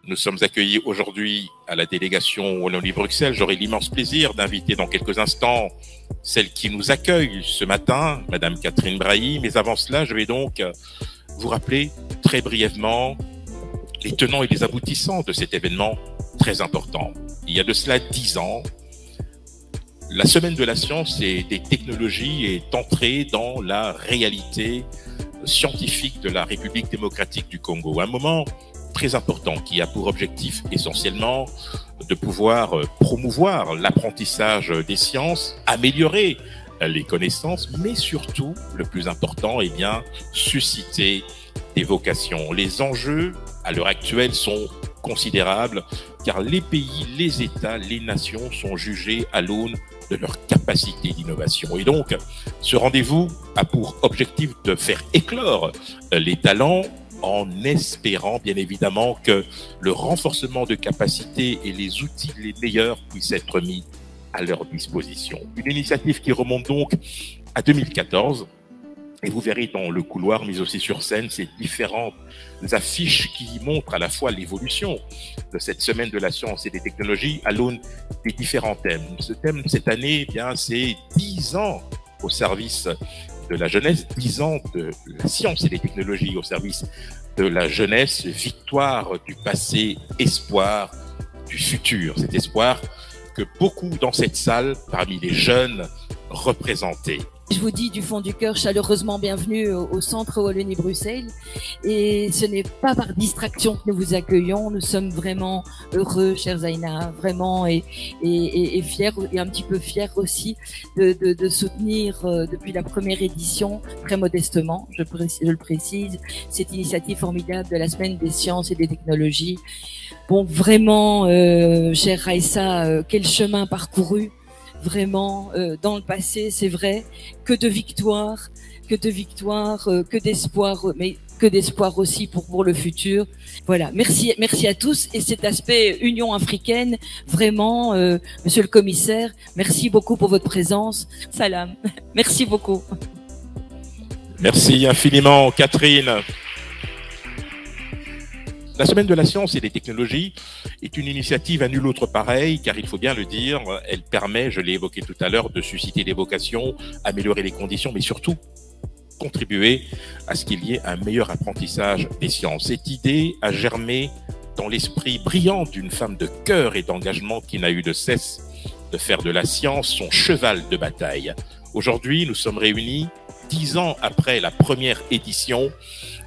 Nous sommes accueillis aujourd'hui à la délégation Wallonie-Bruxelles. J'aurai l'immense plaisir d'inviter dans quelques instants celle qui nous accueille ce matin, Madame Catherine Brahi. Mais avant cela, je vais donc vous rappeler très brièvement les tenants et les aboutissants de cet événement très important. Il y a de cela 10 ans, la Semaine de la science et des technologies est entrée dans la réalité scientifique de la République démocratique du Congo. Un moment très important qui a pour objectif essentiellement de pouvoir promouvoir l'apprentissage des sciences, améliorer les connaissances, mais surtout, le plus important, eh bien, susciter des vocations. Les enjeux, à l'heure actuelle, sont considérables, car les pays, les États, les nations sont jugés à l'aune de leur capacité d'innovation. Et donc, ce rendez-vous a pour objectif de faire éclore les talents en espérant, bien évidemment, que le renforcement de capacités et les outils les meilleurs puissent être mis à leur disposition. Une initiative qui remonte donc à 2014. Et vous verrez dans le couloir, mais aussi sur scène, ces différentes affiches qui montrent à la fois l'évolution de cette semaine de la science et des technologies à l'aune des différents thèmes. Ce thème, cette année, eh bien, c'est 10 ans au service de la jeunesse, 10 ans de la science et des technologies au service de la jeunesse, victoire du passé, espoir du futur. Cet espoir que beaucoup dans cette salle, parmi les jeunes, représentaient. Je vous dis du fond du cœur chaleureusement bienvenue au centre Wallonie-Bruxelles, et ce n'est pas par distraction que nous vous accueillons. Nous sommes vraiment heureux, chère Zaina, vraiment et fiers, et un petit peu fiers aussi de soutenir depuis la première édition, très modestement, je le précise, cette initiative formidable de la semaine des sciences et des technologies. Bon, vraiment, chère Raissa, quel chemin parcouru. Vraiment, dans le passé, c'est vrai, que de victoires, que d'espoir, mais que d'espoir aussi pour le futur. Voilà, merci à tous. Et cet aspect Union africaine, vraiment, Monsieur le Commissaire, merci beaucoup pour votre présence. Salam, merci beaucoup. Merci infiniment, Catherine. La Semaine de la science et des technologies est une initiative à nul autre pareil, car il faut bien le dire, elle permet, je l'ai évoqué tout à l'heure, de susciter des vocations, améliorer les conditions, mais surtout contribuer à ce qu'il y ait un meilleur apprentissage des sciences. Cette idée a germé dans l'esprit brillant d'une femme de cœur et d'engagement qui n'a eu de cesse de faire de la science son cheval de bataille. Aujourd'hui, nous sommes réunis 10 ans après la première édition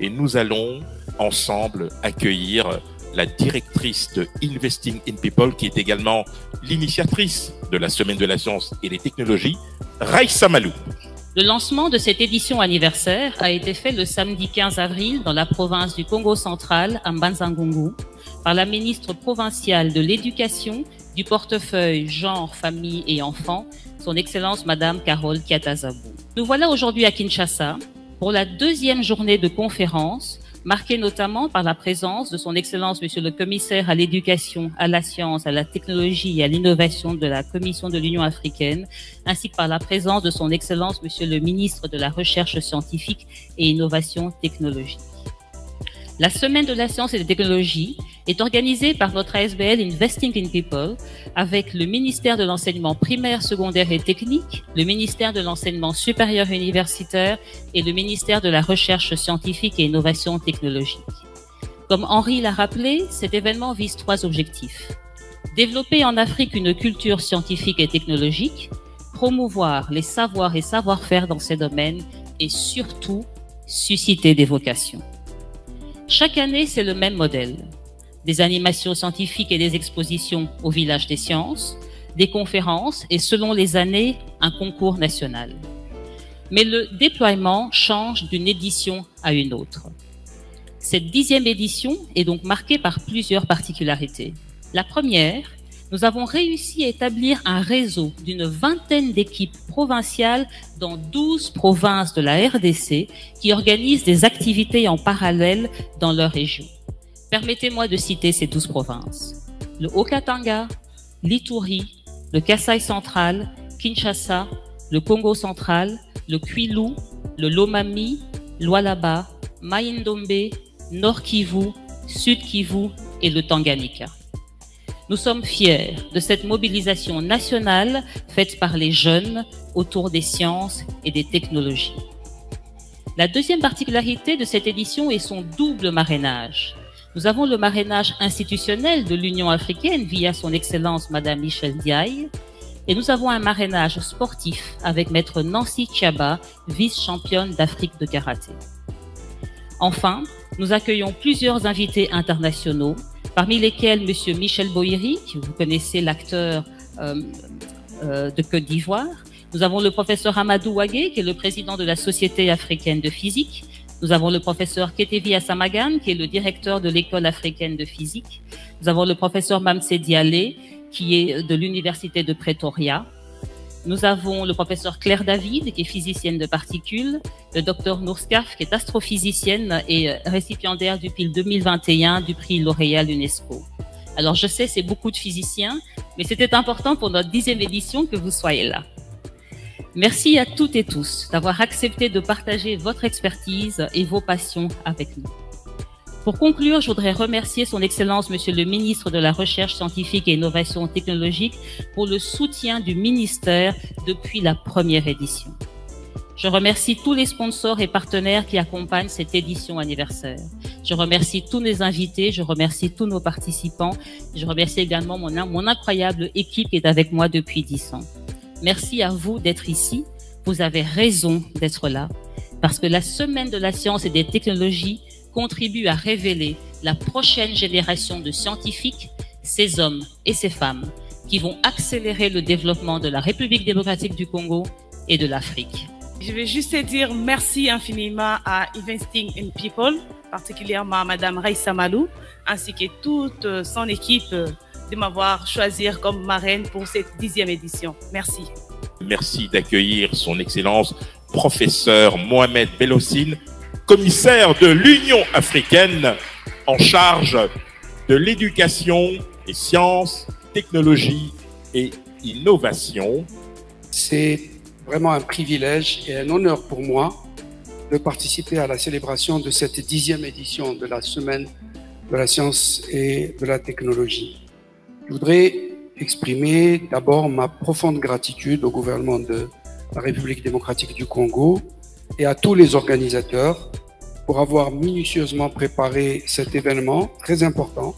et nous allons ensemble accueillir la directrice de Investing in People, qui est également l'initiatrice de la Semaine de la science et des technologies, Raissa Malou. Le lancement de cette édition anniversaire a été fait le samedi 15 avril dans la province du Congo central, à Mbanza-Ngungu, par la ministre provinciale de l'Éducation, du portefeuille Genre, Famille et Enfants, son Excellence Madame Carole Kiatazabou. Nous voilà aujourd'hui à Kinshasa pour la deuxième journée de conférence, marquée notamment par la présence de son Excellence Monsieur le Commissaire à l'Éducation, à la Science, à la Technologie et à l'Innovation de la Commission de l'Union africaine, ainsi que par la présence de son Excellence Monsieur le Ministre de la Recherche scientifique et Innovation technologique. La Semaine de la science et des technologies est organisée par notre ASBL Investing in People avec le ministère de l'enseignement primaire, secondaire et technique, le ministère de l'enseignement supérieur et universitaire et le ministère de la Recherche scientifique et Innovation technologique. Comme Henri l'a rappelé, cet événement vise 3 objectifs. Développer en Afrique une culture scientifique et technologique, promouvoir les savoirs et savoir-faire dans ces domaines et surtout susciter des vocations. Chaque année, c'est le même modèle. Des animations scientifiques et des expositions au Village des Sciences, des conférences et selon les années, un concours national. Mais le déploiement change d'une édition à une autre. Cette 10e édition est donc marquée par plusieurs particularités. La première, nous avons réussi à établir un réseau d'une 20aine d'équipes provinciales dans 12 provinces de la RDC qui organisent des activités en parallèle dans leur région. Permettez-moi de citer ces 12 provinces. Le Haut-Katanga, l'Ituri, le Kasaï central, Kinshasa, le Congo central, le Kwilu, le Lomami, Lualaba, Mai-Ndombe, Nord Kivu, Sud Kivu et le Tanganyika. Nous sommes fiers de cette mobilisation nationale faite par les jeunes autour des sciences et des technologies. La deuxième particularité de cette édition est son double marrainage. Nous avons le marrainage institutionnel de l'Union africaine via son Excellence Madame Michel Ndiaye, et nous avons un marrainage sportif avec Maître Nancy Tchaba, vice-championne d'Afrique de karaté. Enfin, nous accueillons plusieurs invités internationaux, parmi lesquels M. Michel Bohiri, que vous connaissez, l'acteur de Côte d'Ivoire. Nous avons le professeur Amadou Wagé, qui est le président de la Société africaine de physique. Nous avons le professeur Ketevi Assamagan, qui est le directeur de l'École africaine de physique. Nous avons le professeur Mamsé Dialé, qui est de l'Université de Pretoria. Nous avons le professeur Claire David, qui est physicienne de particules, le docteur Nourskaf, qui est astrophysicienne et récipiendaire du PIL 2021 du prix L'Oréal UNESCO. Alors je sais, c'est beaucoup de physiciens, mais c'était important pour notre 10e édition que vous soyez là. Merci à toutes et tous d'avoir accepté de partager votre expertise et vos passions avec nous. Pour conclure, je voudrais remercier son Excellence Monsieur le Ministre de la Recherche scientifique et Innovation technologique pour le soutien du ministère depuis la première édition. Je remercie tous les sponsors et partenaires qui accompagnent cette édition anniversaire. Je remercie tous mes invités, je remercie tous nos participants. Je remercie également mon incroyable équipe qui est avec moi depuis 10 ans. Merci à vous d'être ici. Vous avez raison d'être là parce que la Semaine de la science et des technologies contribue à révéler la prochaine génération de scientifiques, ces hommes et ces femmes qui vont accélérer le développement de la République démocratique du Congo et de l'Afrique. Je vais juste dire merci infiniment à Investing in People, particulièrement à Madame Raissa Malou, ainsi que toute son équipe de m'avoir choisi comme marraine pour cette 10e édition. Merci. Merci d'accueillir son Excellence, professeur Mohamed Bellossine, commissaire de l'Union africaine en charge de l'éducation et sciences, technologies et innovation. C'est vraiment un privilège et un honneur pour moi de participer à la célébration de cette 10e édition de la Semaine de la science et de la technologie. Je voudrais exprimer d'abord ma profonde gratitude au gouvernement de la République démocratique du Congo et à tous les organisateurs pour avoir minutieusement préparé cet événement très important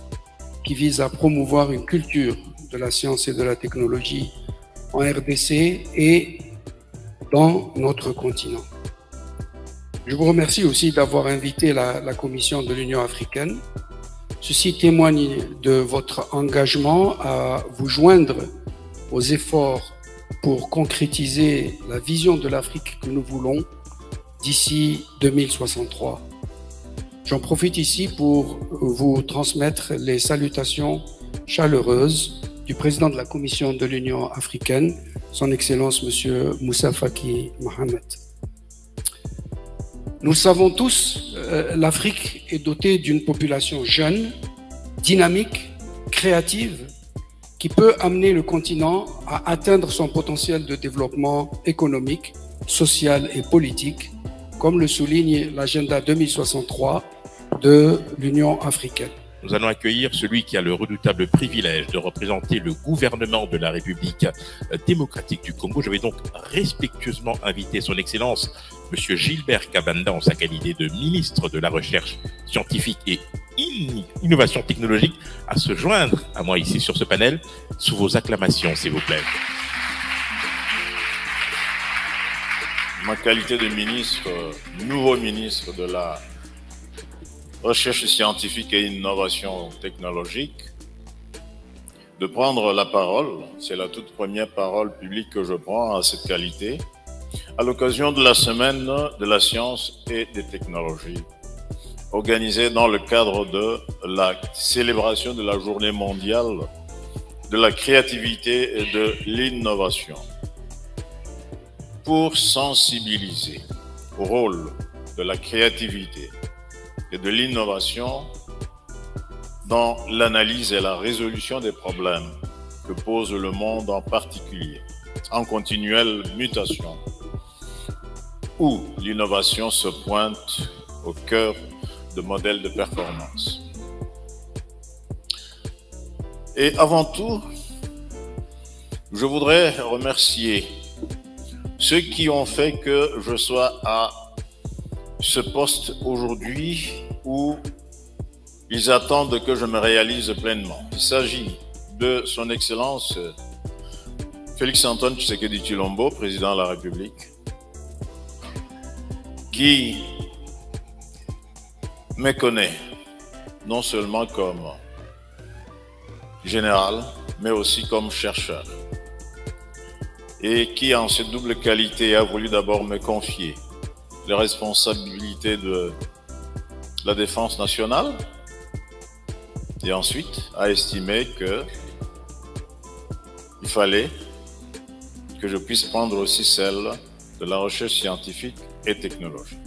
qui vise à promouvoir une culture de la science et de la technologie en RDC et dans notre continent. Je vous remercie aussi d'avoir invité la Commission de l'Union africaine. Ceci témoigne de votre engagement à vous joindre aux efforts pour concrétiser la vision de l'Afrique que nous voulons d'ici 2063. J'en profite ici pour vous transmettre les salutations chaleureuses du président de la Commission de l'Union africaine, son Excellence Monsieur Moussa Faki Mohamed. Nous le savons tous, l'Afrique est dotée d'une population jeune, dynamique, créative, qui peut amener le continent à atteindre son potentiel de développement économique, social et politique, comme le souligne l'agenda 2063 de l'Union africaine. Nous allons accueillir celui qui a le redoutable privilège de représenter le gouvernement de la République démocratique du Congo. Je vais donc respectueusement inviter son Excellence, Monsieur Gilbert Kabanda, en sa qualité de ministre de la Recherche scientifique et Innovation technologique, à se joindre à moi ici sur ce panel, sous vos acclamations, s'il vous plaît. Ma qualité de ministre, nouveau ministre de la Recherche scientifique et innovation technologique, de prendre la parole, c'est la toute première parole publique que je prends à cette qualité, à l'occasion de la Semaine de la science et des technologies, organisée dans le cadre de la célébration de la Journée mondiale de la créativité et de l'innovation, pour sensibiliser au rôle de la créativité et de l'innovation dans l'analyse et la résolution des problèmes que pose le monde, en particulier en continuelle mutation, où l'innovation se pointe au cœur de modèles de performance. Et avant tout, je voudrais remercier ceux qui ont fait que je sois à ce poste aujourd'hui où ils attendent que je me réalise pleinement. Il s'agit de son Excellence Félix-Antoine Tshisekedi Tshilombo, président de la République, qui me connaît non seulement comme général, mais aussi comme chercheur, et qui, en cette double qualité, a voulu d'abord me confier les responsabilités de la défense nationale, et ensuite a estimé qu'il fallait que je puisse prendre aussi celle de la recherche scientifique et technologique.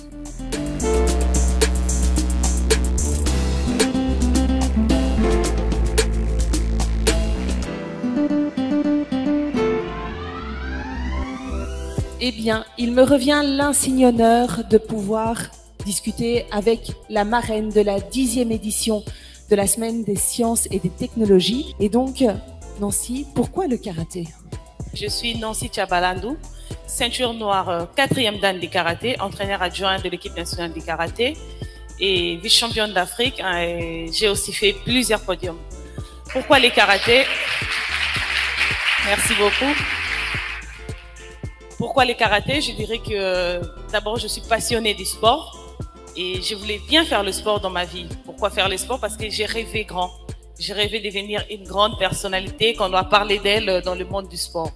Eh bien, il me revient l'insigne honneur de pouvoir discuter avec la marraine de la 10e édition de la Semaine des Sciences et des Technologies. Et donc, Nancy, pourquoi le karaté? Je suis Nancy Tchabalandou, ceinture noire 4e dan du karaté, entraîneur adjoint de l'équipe nationale du karaté et vice-championne d'Afrique. J'ai aussi fait plusieurs podiums. Pourquoi les karatés? Merci beaucoup. Pourquoi les karatés? Je dirais que d'abord, je suis passionnée du sport et je voulais bien faire le sport dans ma vie. Pourquoi faire le sport? Parce que j'ai rêvé grand. J'ai rêvé de devenir une grande personnalité, qu'on doit parler d'elle dans le monde du sport.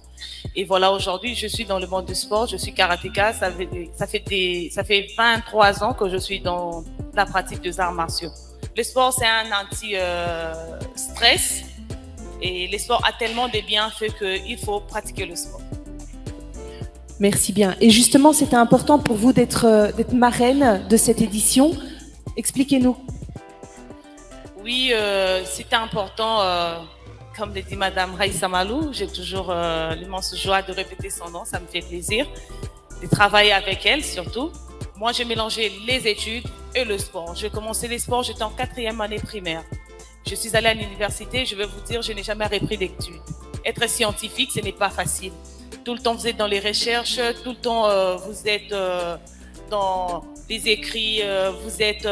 Et voilà, aujourd'hui, je suis dans le monde du sport, je suis karatéka. Ça fait 23 ans que je suis dans la pratique des arts martiaux. Le sport, c'est un anti-stress et le sport a tellement de bienfaits qu'il faut pratiquer le sport. Merci bien. Et justement, c'était important pour vous d'être marraine de cette édition. Expliquez-nous. Oui, c'était important, comme le dit Madame Raissa Malou, j'ai toujours l'immense joie de répéter son nom, ça me fait plaisir, de travailler avec elle surtout. Moi, j'ai mélangé les études et le sport. J'ai commencé les sports, j'étais en 4e année primaire. Je suis allée à l'université, je vais vous dire, je n'ai jamais repris d'études. Être scientifique, ce n'est pas facile. Tout le temps, vous êtes dans les recherches, tout le temps, vous êtes dans les écrits, vous êtes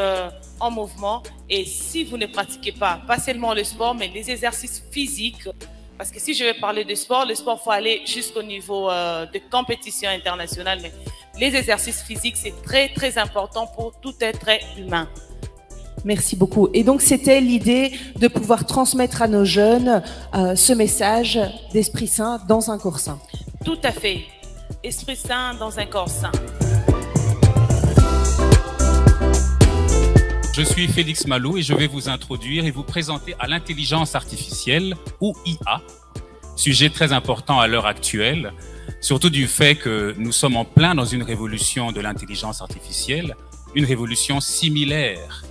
en mouvement. Et si vous ne pratiquez pas seulement le sport, mais les exercices physiques, parce que si je vais parler de sport, le sport, il faut aller jusqu'au niveau de compétition internationale. Mais les exercices physiques, c'est très, très important pour tout être humain. Merci beaucoup. Et donc, c'était l'idée de pouvoir transmettre à nos jeunes ce message d'esprit sain dans un corps sain. Tout à fait. Esprit sain dans un corps sain. Je suis Félix Malou et je vais vous introduire et vous présenter à l'intelligence artificielle, ou IA, sujet très important à l'heure actuelle, surtout du fait que nous sommes en plein dans une révolution de l'intelligence artificielle, une révolution similaire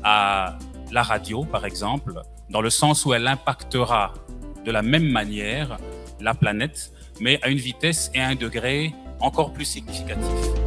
à la radio, par exemple, dans le sens où elle impactera de la même manière la planète, mais à une vitesse et à un degré encore plus significatifs.